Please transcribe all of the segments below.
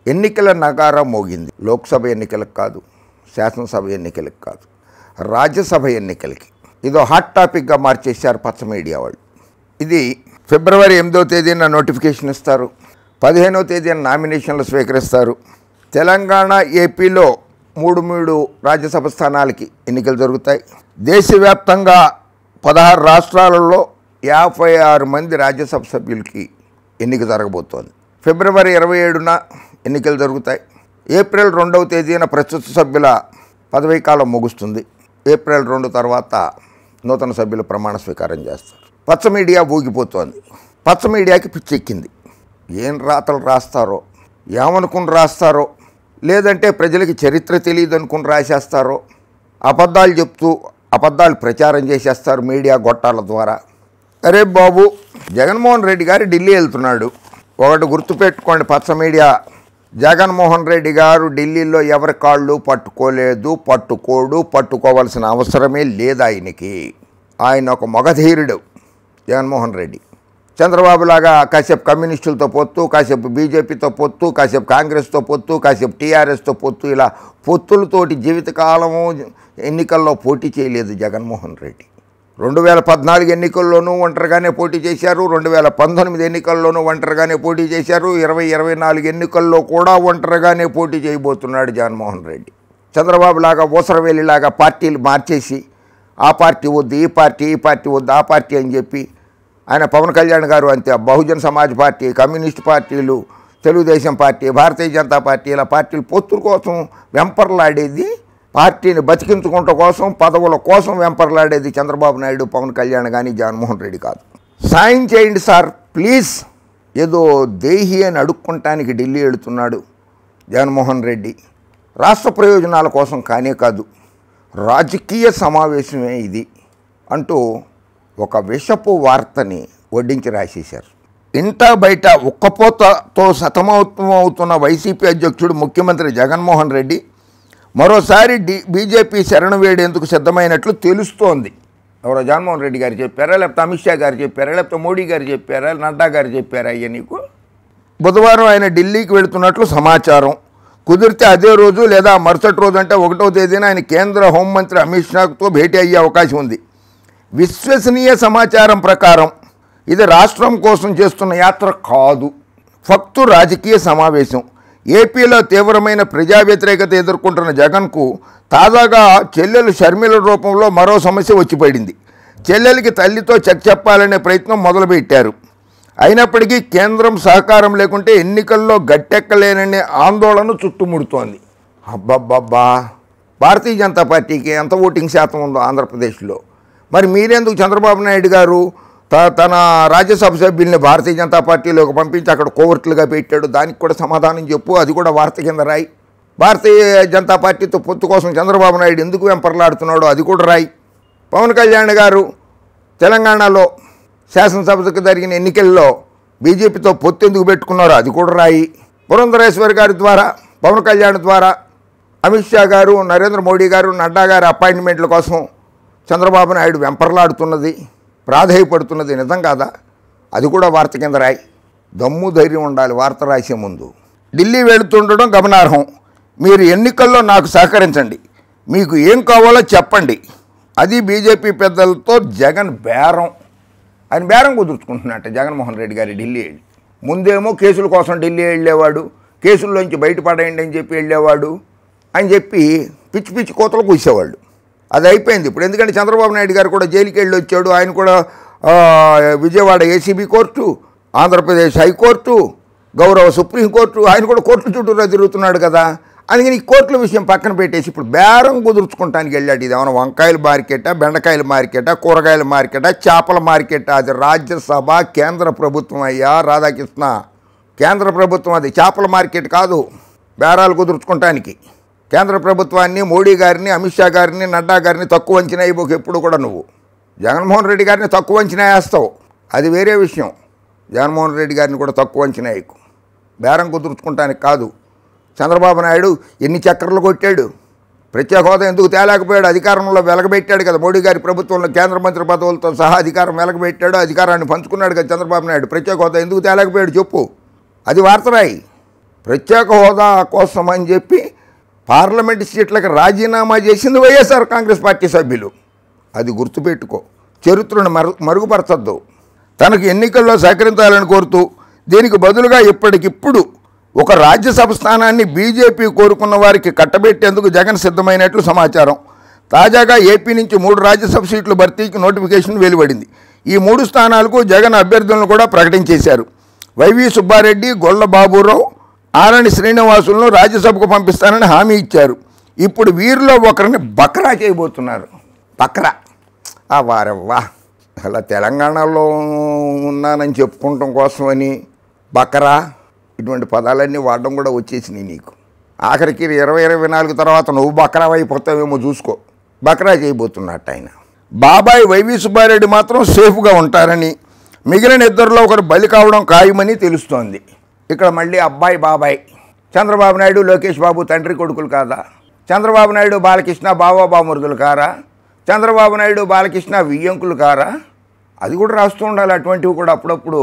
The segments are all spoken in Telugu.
ఎన్నికల నగారా మోగింది. లోక్సభ ఎన్నికలకు కాదు, శాసనసభ ఎన్నికలకు కాదు, రాజ్యసభ ఎన్నికలకి. ఇదో హాట్ టాపిక్గా మార్చేశారు పచ్చ మీడియా వాళ్ళు. ఇది ఫిబ్రవరి 8వ తేదీన నోటిఫికేషన్ ఇస్తారు, 15వ తేదీన నామినేషన్లు స్వీకరిస్తారు. తెలంగాణ, ఏపీలో మూడు రాజ్యసభ స్థానాలకి ఎన్నికలు జరుగుతాయి. దేశవ్యాప్తంగా 16 రాష్ట్రాలలో 56 మంది రాజ్యసభ సభ్యులకి ఎన్నిక జరగబోతోంది. ఫిబ్రవరి 27న ఎన్నికలు జరుగుతాయి. ఏప్రిల్ 2వ తేదీన ప్రస్తుత సభ్యుల పదవీకాలం ముగుస్తుంది. ఏప్రిల్ 2 తర్వాత నూతన సభ్యులు ప్రమాణ స్వీకారం చేస్తారు. పచ్చ మీడియా ఊగిపోతోంది. పచ్చ మీడియాకి పిచ్చెక్కింది. ఏం రాతలు రాస్తారో, ఏమనుకుని రాస్తారో, లేదంటే ప్రజలకి చరిత్ర తెలియదు అనుకుని రాసేస్తారో, అబద్ధాలు చెప్తూ అబద్ధాలు ప్రచారం చేసేస్తారు మీడియా గొట్టాల ద్వారా. అరే బాబు, జగన్మోహన్ రెడ్డి గారు ఢిల్లీ వెళ్తున్నాడు. ఒకటి గుర్తుపెట్టుకోండి పచ్చ మీడియా, జగన్మోహన్ రెడ్డి గారు ఢిల్లీలో ఎవరి కాళ్ళు పట్టుకోలేదు, పట్టుకోవాల్సిన అవసరమే లేదు ఆయనకి. ఆయన ఒక మగధీరుడు జగన్మోహన్ రెడ్డి. చంద్రబాబు లాగా కాసేపు కమ్యూనిస్టులతో పొత్తు, కాసేపు బీజేపీతో పొత్తు, కాసేపు కాంగ్రెస్తో పొత్తు, కాసేపు టీఆర్ఎస్తో పొత్తు, ఇలా పొత్తులతోటి జీవితకాలము ఎన్నికల్లో పోటీ చేయలేదు జగన్మోహన్ రెడ్డి. 2014 ఎన్నికల్లోనూ ఒంటరిగానే పోటీ చేశారు, 2019 ఎన్నికల్లోనూ ఒంటరిగానే పోటీ చేశారు, 2024 ఎన్నికల్లో కూడా ఒంటరిగానే పోటీ చేయబోతున్నాడు జగన్మోహన్ రెడ్డి. చంద్రబాబు లాగా ఊసరవేలిలాగా పార్టీలు మార్చేసి ఆ పార్టీ వద్దు, ఈ పార్టీ వద్దు, ఆ పార్టీ అని చెప్పి ఆయన పవన్ కళ్యాణ్ గారు అంతే బహుజన్ సమాజ్ పార్టీ, కమ్యూనిస్ట్ పార్టీలు, తెలుగుదేశం పార్టీ, భారతీయ జనతా పార్టీ, ఇలా పార్టీలు పొత్తుల కోసం వెంపర్లాడేది, పార్టీని బతికించుకోవటం కోసం, పదవుల కోసం వెంపర్లాడేది చంద్రబాబు నాయుడు, పవన్ కళ్యాణ్ కానీ జగన్మోహన్ రెడ్డి కాదు. సాయం చేయండి సార్ ప్లీజ్. ఏదో దేహి అని అడుక్కుంటానికి ఢిల్లీ వెళుతున్నాడు జగన్మోహన్ రెడ్డి. రాష్ట్ర ప్రయోజనాల కోసం కానే కాదు, రాజకీయ సమావేశమే ఇది అంటూ ఒక విషపు వార్తని వడ్డించి రాసేశారు. ఇంటా బయట ఉక్కపోతతో సతమతమవుతున్న వైసీపీ అధ్యక్షుడు ముఖ్యమంత్రి జగన్మోహన్ రెడ్డి మరోసారి బీజేపీ శరణు వేడేందుకు సిద్ధమైనట్లు తెలుస్తోంది. ఎవరో జగన్మోహన్ రెడ్డి గారు చెప్పారా, లేకపోతే అమిత్ షా గారు చెప్పారా, లేకపోతే మోడీ గారు చెప్పారా, నడ్డా గారు చెప్పారా? అయ్యా నీకు బుధవారం ఆయన ఢిల్లీకి వెళుతున్నట్లు సమాచారం. కుదిరితే అదే రోజు లేదా మరుసటి రోజు అంటే 1వ తేదీన ఆయన కేంద్ర హోంమంత్రి అమిత్ షాతో భేటీ అయ్యే అవకాశం ఉంది. విశ్వసనీయ సమాచారం ప్రకారం ఇది రాష్ట్రం కోసం చేస్తున్న యాత్ర కాదు, ఫక్తు రాజకీయ సమావేశం. ఏపీలో తీవ్రమైన ప్రజా వ్యతిరేకత ఎదుర్కొంటున్న జగన్కు తాజాగా చెల్లెలు షర్మిల రూపంలో మరో సమస్య వచ్చి పడింది. చెల్లెలికి తల్లితో చెక్ చెప్పాలనే ప్రయత్నం మొదలుపెట్టారు. అయినప్పటికీ కేంద్రం సహకారం లేకుంటే ఎన్నికల్లో గట్టెక్కలేననే ఆందోళన చుట్టుముడుతోంది. అబ్బబ్బబ్బా, భారతీయ జనతా పార్టీకి ఎంత ఓటింగ్ శాతం ఉందో ఆంధ్రప్రదేశ్లో, మరి మీరెందుకు చంద్రబాబు నాయుడు గారు తన రాజ్యసభ సభ్యుల్ని భారతీయ జనతా పార్టీలోకి పంపించి అక్కడ కోవర్ట్లుగా పెట్టాడు? దానికి కూడా సమాధానం చెప్పు, అది కూడా వార్త కింద రాయి. భారతీయ జనతా పార్టీతో పొత్తు కోసం చంద్రబాబు నాయుడు ఎందుకు వెంపర్లాడుతున్నాడో అది కూడా రాయి. పవన్ కళ్యాణ్ గారు తెలంగాణలో శాసనసభకు జరిగిన ఎన్నికల్లో బీజేపీతో పొత్తు ఎందుకు పెట్టుకున్నారో అది కూడా రాయి. పురంధరేశ్వరి గారి ద్వారా, పవన్ కళ్యాణ్ ద్వారా అమిత్ షా గారు, నరేంద్ర మోడీ గారు, నడ్డా గారి అపాయింట్మెంట్ల కోసం చంద్రబాబు నాయుడు వెంపర్లాడుతున్నది, ప్రాధేయపడుతున్నది నిజం కాదా? అది కూడా వార్త కింద రాయి. దమ్ము ధైర్యం ఉండాలి వార్త రాసే ముందు. ఢిల్లీ వెళుతుండడం గమనార్హం. మీరు ఎన్నికల్లో నాకు సహకరించండి, మీకు ఏం కావాలో చెప్పండి. అది బీజేపీ పెద్దలతో జగన్ బేరం. ఆయన బేరం కుదుర్చుకుంటున్నట్ట జగన్మోహన్ రెడ్డి గారి ఢిల్లీ వెళ్ళి. ముందేమో కేసుల కోసం ఢిల్లీ వెళ్ళేవాడు, కేసుల్లోంచి బయటపడేయండి అని చెప్పి వెళ్ళేవాడు అని చెప్పి పిచ్చి పిచ్చి కోతలు కూసేవాళ్ళు. అది అయిపోయింది ఇప్పుడు. ఎందుకంటే చంద్రబాబు నాయుడు గారు కూడా జైలుకి వెళ్ళి వచ్చాడు. ఆయన కూడా Vijayawada ACB court, Andhra Pradesh high court, గౌరవ సుప్రీంకోర్టు, ఆయన కూడా కోర్టుల చుట్టూరా తిరుగుతున్నాడు కదా. అందుకని ఈ కోర్టుల విషయం పక్కన పెట్టేసి ఇప్పుడు బేరం కుదుర్చుకుంటానికి వెళ్ళాడు. ఇది ఏమైనా వంకాయల మార్కెటా, బెండకాయల మార్కెటా, కూరగాయల మార్కెటా, చేపల మార్కెటా? అది రాజ్యసభ, కేంద్ర ప్రభుత్వం అయ్యా రాధాకృష్ణ, కేంద్ర ప్రభుత్వం. అది చేపల మార్కెట్ కాదు బేరాలు కుదుర్చుకుంటానికి. కేంద్ర ప్రభుత్వాన్ని, మోడీ గారిని, అమిత్ షా గారిని, నడ్డా గారిని తక్కువ అంచనా ఇవ్వకు ఎప్పుడు కూడా. నువ్వు జగన్మోహన్ రెడ్డి గారిని తక్కువ అంచనా వేస్తావు, అది వేరే విషయం. జగన్మోహన్ రెడ్డి గారిని కూడా తక్కువ అంచనా వేయకు. బేరం కుదుర్చుకుంటానికి కాదు. చంద్రబాబు నాయుడు ఎన్ని చక్కర్లు కొట్టాడు, ప్రత్యేక హోదా ఎందుకు తేలేకపోయాడు? అధికారంలో వెలగబెట్టాడు కదా మోడీ గారి ప్రభుత్వంలో, కేంద్ర మంత్రి పదవులతో సహా అధికారం వెలగబెట్టాడు, అధికారాన్ని పంచుకున్నాడు కదా చంద్రబాబు నాయుడు. ప్రత్యేక హోదా ఎందుకు తేలేకపోయాడు చెప్పు, అది వార్త రాయి. ప్రత్యేక హోదా కోసం అని చెప్పి పార్లమెంటు సీట్లకు రాజీనామా చేసింది వైఎస్ఆర్ కాంగ్రెస్ పార్టీ సభ్యులు. అది గుర్తుపెట్టుకో, చరిత్రను మరుగుపరచద్దు. తనకు ఎన్నికల్లో సహకరించాలని కోరుతూ దీనికి బదులుగా ఇప్పటికిప్పుడు ఒక రాజ్యసభ స్థానాన్ని బీజేపీ కోరుకున్న వారికి కట్టబెట్టేందుకు జగన్ సిద్ధమైనట్లు సమాచారం. తాజాగా ఏపీ నుంచి 3 రాజ్యసభ సీట్లు భర్తీకి నోటిఫికేషన్ వెలువడింది. ఈ 3 స్థానాలకు జగన్ అభ్యర్థులను కూడా ప్రకటించేశారు. వైవి సుబ్బారెడ్డి, గొల్ల బాబురావు, ఆరణి శ్రీనివాసులను రాజ్యసభకు పంపిస్తానని హామీ ఇచ్చారు. ఇప్పుడు వీరిలో ఒకరిని బక్రా చేయబోతున్నారు. బక్రా వారవ్వా, అలా తెలంగాణలో ఉన్నానని చెప్పుకోవటం కోసమని బక్రా ఇటువంటి పదాలన్నీ వాడడం కూడా వచ్చేసినాయి నీకు. ఆఖరికి 2024 తర్వాత నువ్వు బక్రా అయిపోతావేమో చూసుకో. బక్రా చేయబోతున్నట్టు ఆయన. బాబాయ్ వైవి సుబ్బారెడ్డి మాత్రం సేఫ్గా ఉంటారని, మిగిలిన ఇద్దరిలో ఒకరు బలి కావడం ఖాయమని తెలుస్తోంది. ఇక్కడ మళ్ళీ అబ్బాయి బాబాయ్. చంద్రబాబు నాయుడు, లోకేష్ బాబు తండ్రి కొడుకులు కాదా? చంద్రబాబు నాయుడు, బాలకృష్ణ బావా బామరుదులు కారా? చంద్రబాబు నాయుడు, బాలకృష్ణ వియ్యంకులు కారా? అది కూడా రాస్తూ ఉండాలి. అటువంటివి కూడా అప్పుడప్పుడు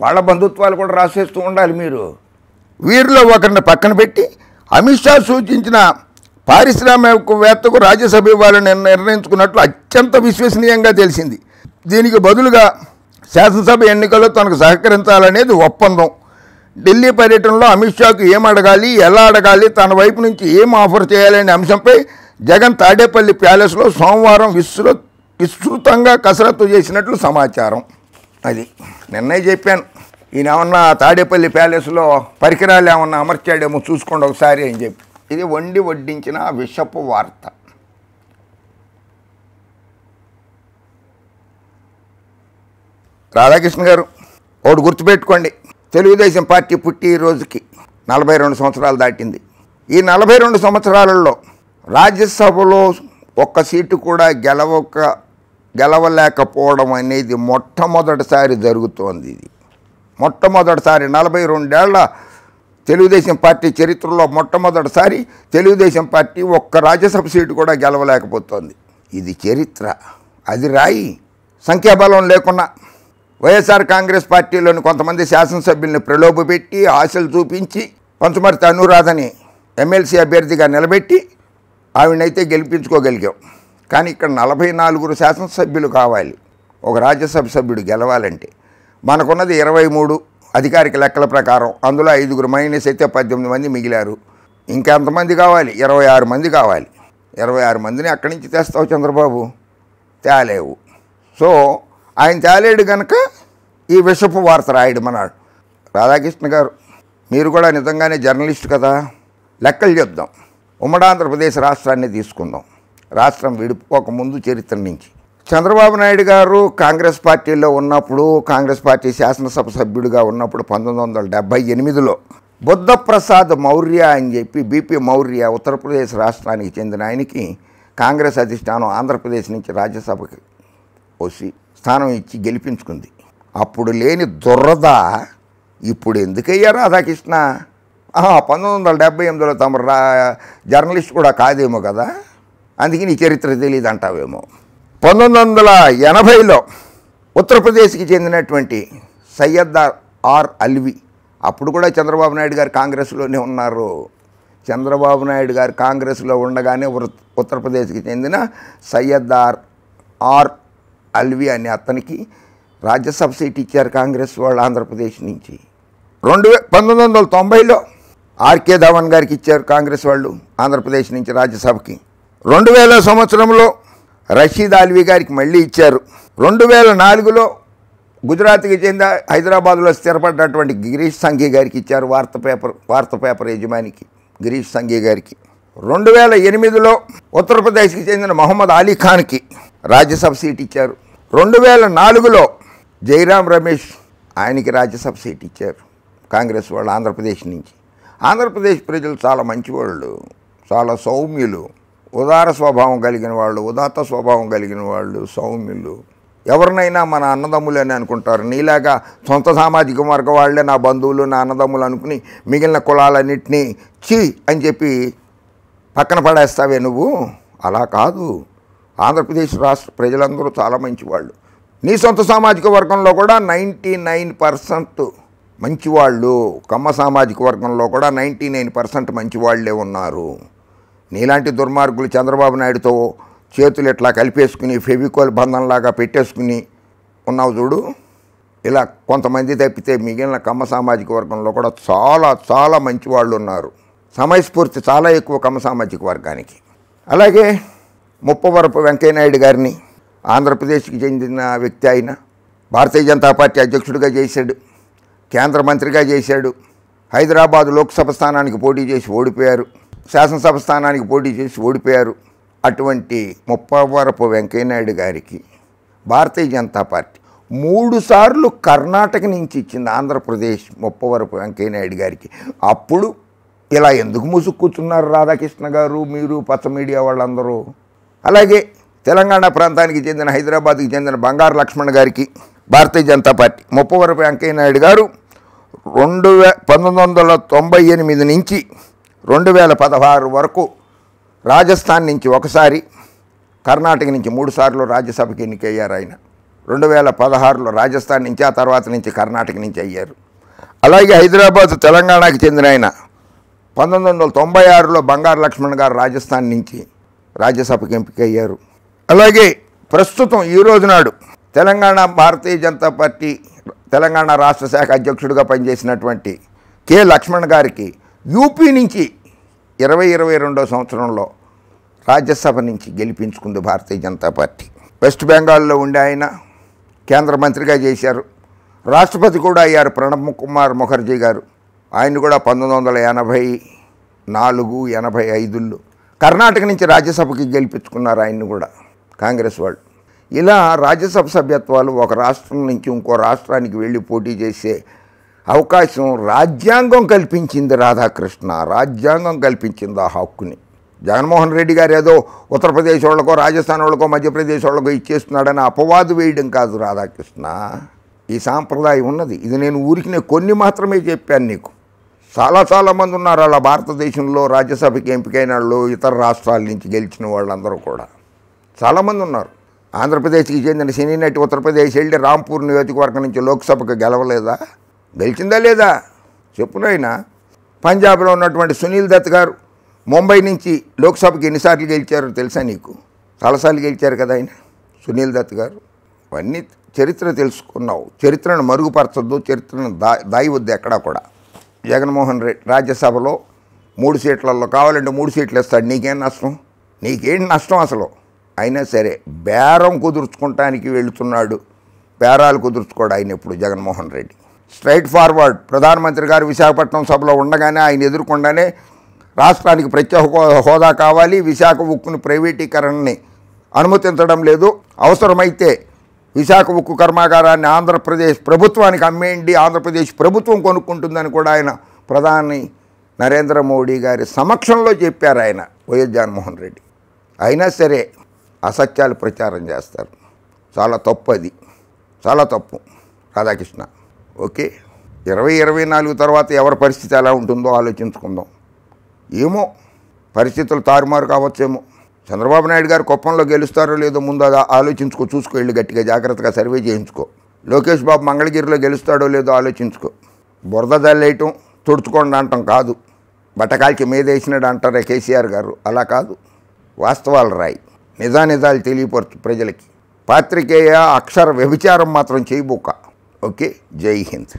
వాళ్ళ బంధుత్వాలు కూడా రాసేస్తూ ఉండాలి మీరు. వీరిలో ఒకరిని పక్కన పెట్టి అమిత్ షా సూచించిన పారిశ్రామికవేత్తకు రాజ్యసభ ఇవ్వాలని నిర్ణయించుకున్నట్లు అత్యంత విశ్వసనీయంగా తెలిసింది. దీనికి బదులుగా శాసనసభ ఎన్నికల్లో తనకు సహకరించాలనేది ఒప్పందం. ఢిల్లీ పర్యటనలో అమిత్ షాకు ఏం అడగాలి, ఎలా అడగాలి, తన వైపు నుంచి ఏం ఆఫర్ చేయాలనే అంశంపై జగన్ తాడేపల్లి ప్యాలెస్లో సోమవారం విస్తృతంగా కసరత్తు చేసినట్లు సమాచారం. అది నిన్నే చెప్పాను. ఈయన ఏమన్నా తాడేపల్లి ప్యాలెస్లో పరికరాలు ఏమన్నా అమర్చాడేమో చూసుకోండి ఒకసారి అని చెప్పి. ఇది వండి వడ్డించిన విషపు వార్త. రాధాకృష్ణ గారు, ఒకటి గుర్తుపెట్టుకోండి, తెలుగుదేశం పార్టీ పుట్టి ఈ రోజుకి 42 సంవత్సరాలు దాటింది. ఈ 42 సంవత్సరాలలో రాజ్యసభలో ఒక్క సీటు కూడా గెలవలేకపోవడం అనేది మొట్టమొదటిసారి జరుగుతోంది. ఇది మొట్టమొదటిసారి 42 ఏళ్ల తెలుగుదేశం పార్టీ చరిత్రలో మొట్టమొదటిసారి తెలుగుదేశం పార్టీ ఒక్క రాజ్యసభ సీటు కూడా గెలవలేకపోతోంది. ఇది చరిత్ర. అది రాయి. సంఖ్యాబలం లేకున్నా వైఎస్ఆర్ కాంగ్రెస్ పార్టీలోని కొంతమంది శాసనసభ్యుల్ని ప్రలోభపెట్టి ఆశలు చూపించి పంచమర్తి అనురాధని ఎమ్మెల్సీ అభ్యర్థిగా నిలబెట్టి ఆవిడనైతే గెలిపించుకోగలిగాం. కానీ ఇక్కడ 44 శాసనసభ్యులు కావాలి ఒక రాజ్యసభ సభ్యుడు గెలవాలంటే. మనకున్నది 23 అధికారిక లెక్కల ప్రకారం. అందులో 5 మైనస్ అయితే 18 మంది మిగిలారు. ఇంకెంతమంది కావాలి? 26 మంది కావాలి. 26 మందిని అక్కడి నుంచి తెస్తావు చంద్రబాబు? తేలేవు. సో ఆయన తేలేడు కనుక ఈ విషపు వార్త రాయడమన్నాడు. రాధాకృష్ణ గారు, మీరు కూడా నిజంగానే జర్నలిస్ట్ కదా. లెక్కలు చెప్దాం. ఉమ్మడి ఆంధ్రప్రదేశ్ రాష్ట్రాన్ని తీసుకుందాం. రాష్ట్రం విడిపోకముందు చరిత్ర నుంచి చంద్రబాబు నాయుడు గారు కాంగ్రెస్ పార్టీలో ఉన్నప్పుడు, కాంగ్రెస్ పార్టీ శాసనసభ సభ్యుడిగా ఉన్నప్పుడు 1978లో బుద్ధప్రసాద్ మౌర్య అని చెప్పి, బీపీ మౌర్య, ఉత్తరప్రదేశ్ రాష్ట్రానికి చెందిన ఆయనకి కాంగ్రెస్ అధిష్టానం ఆంధ్రప్రదేశ్ నుంచి రాజ్యసభకి వచ్చి స్థానం ఇచ్చి గెలిపించుకుంది. అప్పుడు లేని దురద ఇప్పుడు ఎందుకయ్యా రాధాకృష్ణ? 1978లో తమ జర్నలిస్ట్ కూడా కాదేమో కదా, అందుకే నీ చరిత్ర తెలియదు అంటావేమో. 1980లో ఉత్తరప్రదేశ్కి చెందినటువంటి సయ్యద్ ఆర్ అల్వి, అప్పుడు కూడా చంద్రబాబు నాయుడు గారు కాంగ్రెస్లోనే ఉన్నారు. చంద్రబాబు నాయుడు గారు కాంగ్రెస్లో ఉండగానే ఉత్తరప్రదేశ్కి చెందిన సయ్యద్ ఆర్ అల్వి అనే అతనికి రాజ్యసభ సీట్ ఇచ్చారు కాంగ్రెస్ వాళ్ళు ఆంధ్రప్రదేశ్ నుంచి. 1990లో ఆర్కే ధవన్ గారికి ఇచ్చారు కాంగ్రెస్ వాళ్ళు ఆంధ్రప్రదేశ్ నుంచి రాజ్యసభకి. 2000 సంవత్సరంలో రషీద్ ఆల్వి గారికి మళ్ళీ ఇచ్చారు. 2004లో గుజరాత్కి చెందిన హైదరాబాద్లో స్థిరపడ్డటువంటి గిరీష్ సంఘీ గారికి ఇచ్చారు, వార్త పేపర్ యజమానికి గిరీష్ సంఘీ గారికి. 2008లో ఉత్తరప్రదేశ్కి చెందిన మహమ్మద్ అలీ ఖాన్కి రాజ్యసభ సీట్ ఇచ్చారు. 2004లో జైరాం రమేష్ ఆయనకి రాజ్యసభ సీట్ ఇచ్చారు కాంగ్రెస్ వాళ్ళు ఆంధ్రప్రదేశ్ నుంచి. ఆంధ్రప్రదేశ్ ప్రజలు చాలా మంచివాళ్ళు, చాలా సౌమ్యులు, ఉదార స్వభావం కలిగిన వాళ్ళు, ఉదాత్త స్వభావం కలిగిన వాళ్ళు, సౌమ్యులు. ఎవరినైనా మన అన్నదమ్ములని అనుకుంటారు. నీలాగా సొంత సామాజిక వర్గ వాళ్ళే నా బంధువులు, నా అన్నదమ్ములు అనుకుని మిగిలిన కులాలన్నింటినీ ఛీ అని చెప్పి పక్కన పడేస్తావే నువ్వు. అలా కాదు. ఆంధ్రప్రదేశ్ రాష్ట్ర ప్రజలందరూ చాలా మంచివాళ్ళు. నీ సొంత సామాజిక వర్గంలో కూడా 99% మంచివాళ్ళు కమ్మ సామాజిక వర్గంలో కూడా 99% మంచివాళ్లే ఉన్నారు. నీలాంటి దుర్మార్గులు చంద్రబాబు నాయుడుతో చేతులు ఇట్లా కలిపేసుకుని ఫెవికోల్ బంధంలాగా పెట్టేసుకుని ఉన్నావు చూడు, ఇలా కొంతమంది తప్పితే మిగిలిన కమ్మ సామాజిక వర్గంలో కూడా చాలా చాలా మంచివాళ్ళు ఉన్నారు. సమయస్ఫూర్తి చాలా ఎక్కువ కమ్మ సామాజిక వర్గానికి. అలాగే ముప్పవరపు వెంకయ్యనాయుడు గారిని ఆంధ్రప్రదేశ్కి చెందిన వ్యక్తి, ఆయన భారతీయ జనతా పార్టీ అధ్యక్షుడిగా చేశాడు, కేంద్ర మంత్రిగా చేశాడు, హైదరాబాదు లోక్సభ స్థానానికి పోటీ చేసి ఓడిపోయారు, శాసనసభ స్థానానికి పోటీ చేసి ఓడిపోయారు. అటువంటి ముప్పవరపు వెంకయ్యనాయుడు గారికి భారతీయ జనతా పార్టీ 3 సార్లు కర్ణాటక నుంచి ఇచ్చింది ఆంధ్రప్రదేశ్ ముప్పవరపు వెంకయ్యనాయుడు గారికి. అప్పుడు ఇలా ఎందుకు ముసుక్కుతున్నారు రాధాకృష్ణ గారు, మీరు పచ్చ మీడియా వాళ్ళందరూ? అలాగే తెలంగాణ ప్రాంతానికి చెందిన హైదరాబాద్కి చెందిన బంగారు లక్ష్మణ్ గారికి భారతీయ జనతా పార్టీ ముప్పవరపు వెంకయ్యనాయుడు గారు 1998 నుంచి 2016 వరకు రాజస్థాన్ నుంచి ఒకసారి, కర్ణాటక నుంచి 3 సార్లు రాజ్యసభకి ఎన్నికయ్యారు. ఆయన 2016లో రాజస్థాన్ నుంచి, ఆ తర్వాత నుంచి కర్ణాటక నుంచి అయ్యారు. అలాగే హైదరాబాద్ తెలంగాణకి చెందిన ఆయన 1996లో బంగారు లక్ష్మణ్ గారు రాజస్థాన్ నుంచి రాజ్యసభకి ఎంపికయ్యారు. అలాగే ప్రస్తుతం ఈ రోజు నాడు తెలంగాణ భారతీయ జనతా పార్టీ తెలంగాణ రాష్ట్ర శాఖ అధ్యక్షుడిగా పనిచేసినటువంటి కె లక్ష్మణ్ గారికి యూపీ నుంచి 2022 సంవత్సరంలో రాజ్యసభ నుంచి గెలిపించుకుంది భారతీయ జనతా పార్టీ. వెస్ట్ బెంగాల్లో ఉండే ఆయన కేంద్ర మంత్రిగా చేశారు, రాష్ట్రపతి కూడా అయ్యారు ప్రణబ్ కుమార్ ముఖర్జీ గారు. ఆయన కూడా 1984, 85లో కర్ణాటక నుంచి రాజ్యసభకి గెలిపించుకున్నారు ఆయన్ని కూడా కాంగ్రెస్ వాళ్ళు. ఇలా రాజ్యసభ సభ్యత్వాలు ఒక రాష్ట్రం నుంచి ఇంకో రాష్ట్రానికి వెళ్ళి పోటీ చేసే అవకాశం రాజ్యాంగం కల్పించింది. రాధాకృష్ణ, రాజ్యాంగం కల్పించింది ఆ హక్కుని. జగన్మోహన్ రెడ్డి గారు ఏదో ఉత్తరప్రదేశ్ వాళ్ళకో రాజస్థాన్ వాళ్ళకో మధ్యప్రదేశ్ వాళ్ళకో ఇచ్చేస్తున్నాడని అపవాదు వేయడం కాదు రాధాకృష్ణ. ఈ సాంప్రదాయం ఉన్నది. ఇది నేను ఊరికి కొన్ని మాత్రమే చెప్పాను నీకు. చాలామంది ఉన్నారు అలా భారతదేశంలో రాజ్యసభకి ఎంపికైన వాళ్ళు, ఇతర రాష్ట్రాల నుంచి గెలిచిన వాళ్ళందరూ కూడా చాలామంది ఉన్నారు. ఆంధ్రప్రదేశ్కి చెందిన సినీ నటి ఉత్తరప్రదేశ్ వెళ్ళి రాంపూర్ నియోజకవర్గం నుంచి లోక్సభకు గెలవలేదా? గెలిచిందా లేదా చెప్పునైనా. పంజాబ్లో ఉన్నటువంటి సునీల్ దత్ గారు ముంబై నుంచి లోక్సభకి ఎన్నిసార్లు గెలిచారో తెలుసా నీకు? చాలాసార్లు గెలిచారు కదా ఆయన సునీల్ దత్ గారు. అవన్నీ చరిత్ర తెలుసుకున్నావు. చరిత్రను మరుగుపరచొద్దు, చరిత్రను దాయవద్దు ఎక్కడా కూడా. జగన్మోహన్ రెడ్డి రాజ్యసభలో 3 సీట్లలో కావాలంటే 3 సీట్లు ఇస్తాడు. నీకేం నష్టం? నీకేంటి నష్టం అసలు? అయినా సరే బేరం కుదుర్చుకుంటానికి వెళుతున్నాడు. బేరాలు కుదుర్చుకోడు ఆయన ఎప్పుడు జగన్మోహన్ రెడ్డి. Straight forward. ప్రధానమంత్రి గారు విశాఖపట్నం సభలో ఉండగానే ఆయన ఎదుర్కొండానే రాష్ట్రానికి ప్రత్యేక హోదా కావాలి, విశాఖ ఉక్కును ప్రైవేటీకరణని అనుమతించడం లేదు, అవసరమైతే విశాఖ ఉక్కు కర్మాగారాన్ని ఆంధ్రప్రదేశ్ ప్రభుత్వానికి అమ్మేయండి, ఆంధ్రప్రదేశ్ ప్రభుత్వం కొనుక్కుంటుందని కూడా ఆయన ప్రధాని నరేంద్ర మోడీ గారి సమక్షంలో చెప్పారు ఆయన వైఎస్ జగన్మోహన్ రెడ్డి. అయినా సరే అసత్యాలు ప్రచారం చేస్తారు. చాలా తప్పు, అది చాలా తప్పు రాధాకృష్ణ. ఓకే, 2024 తర్వాత ఎవరి పరిస్థితి ఎలా ఉంటుందో ఆలోచించుకుందాం. ఏమో పరిస్థితులు తారుమారు కావచ్చేమో. చంద్రబాబు నాయుడు గారు కుప్పంలో గెలుస్తారో లేదో ముందు అది ఆలోచించుకో, చూసుకో, వెళ్ళి గట్టిగా జాగ్రత్తగా సర్వే చేయించుకో. లోకేష్ బాబు మంగళగిరిలో గెలుస్తాడో లేదో ఆలోచించుకో. బురద జల్లేయటం, తుడుచుకోండి అంటాం కాదు, బట్టకాల్చి మీద వేసినాడు అంటారే కేసీఆర్ గారు, అలా కాదు. వాస్తవాలు రాయి, నిజాలు తెలియపరచు ప్రజలకి. పాత్రికేయ అక్షర వ్యభిచారం మాత్రం చేయబోక. ఓకే, జై హింద్.